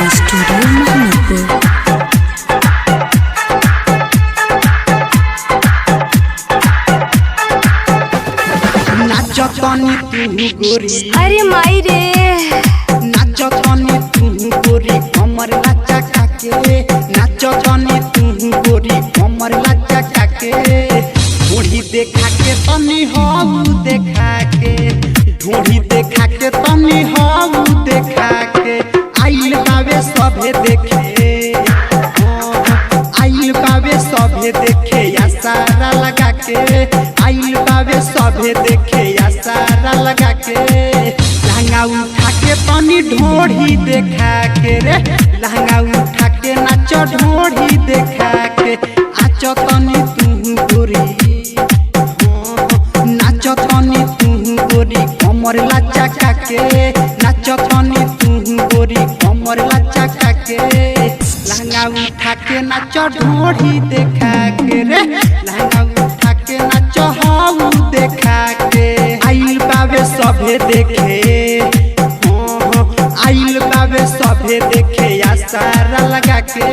Recording studio Mohammadpur. नाचतनी तू गोरी, अरे माई रे, नाचतनी तू गोरी कमर लाचा काके, नाचतनी तू गोरी कमर लाचा काके, ढोढ़ी देखा के तनी हम देखा के, ढोढ़ी देखा के तनी हम देखा के, आइल बावे सभे देखे, आइल बावे सभे देखे या सारा लगा के, आइल बावे सभे देखे या सारा लगा के, लहंगा उठा के तनी ढोढ़ी देखा के रे, लहंगा उठा के नाचो ढोढ़ी देखा के, आचो तनी तू गोरी, नाचो तनी तू गोरी कमर लाचा काके, नाचो तनी तू गोरी कमर लाचा काके, लहंगा उठा के नाचो ढोढ़ी देखा के रे, लहंगा उठा के नाचो हम देखा के, आइल बावे सभे देखे, आइल बावे सभे देखे या सारा लगा के,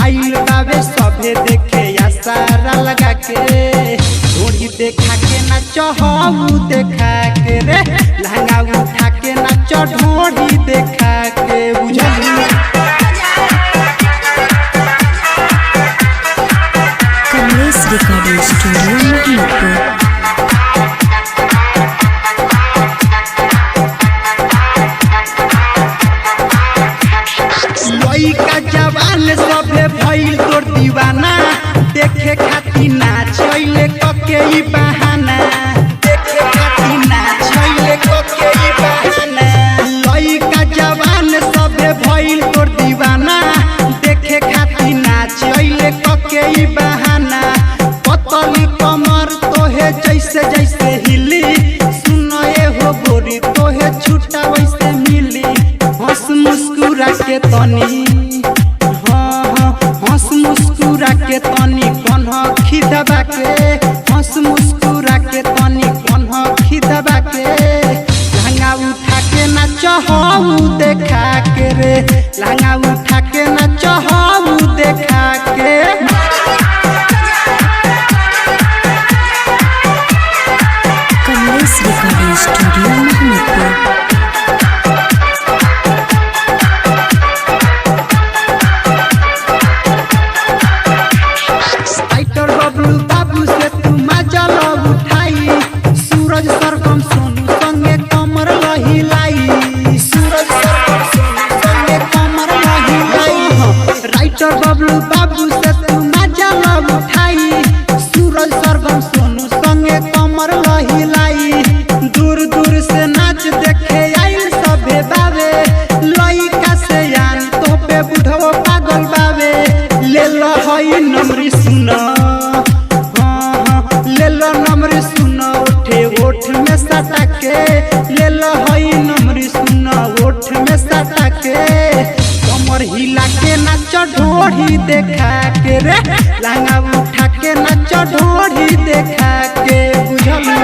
आइल बावे सभे देखे या सारा लगा के, ढोढ़ी देखा के नाचो हम देखा के रे, लहंगा उठा के नाचो ढोढ़ी देखा के, बुझलिए। Kamlesh recording studio Mohammadpur. लइका जवान सभे भइल तोर दीवाना, देखे खातिर नाचैले कके ई बहाना, देखे खातिर नाचैले कके ई बहाना, लइका जवान सभे भइल तोर दीवाना, देखे खातिर नाचैले कके ई बहाना, पतली कमर तोहे जैसे जैसे हिली, सुनो ए हो गोरी तोहे छूटा वैसे मिली, हंस मुस्कुरा के तनी, हाँ हंस मुस्कुरा के तनी कन्हखी दबा के, हंस मुस्कुरा के तनी कन्हखी दबा के, लहंगा उठा के नाचो हम देखा के रे, लहंगा उठा के नाचो हम देखा के। Kamlesh recording studio Mohammadpur. Writer Bablu बाबू से तू मजल उठाई, सूरज सरगम सोनू संगे कमर लहिलाई, सूरज सरगम सोनू संगे कमर लहिलाई, राइटर बबलू बाबू से तू मजल उठाई, सूरज सरगम सोनू संगे कमर लहिलाई, दूर दूर से नाच देखे आइल सभे बावे, लइका से यान तो पे बुढ़ो पागल बावे, ले लो हई नमरी सुना, ले लो नमरी सुना, उठे ओठ में सटा के, ले लो हई नमरी सुना, ओठ में सटा के, कमर हिला के नाचो ढोढ़ी देखा के रे, लहंगा उठा के नाचो ढोढ़ी देखा के, बुझल।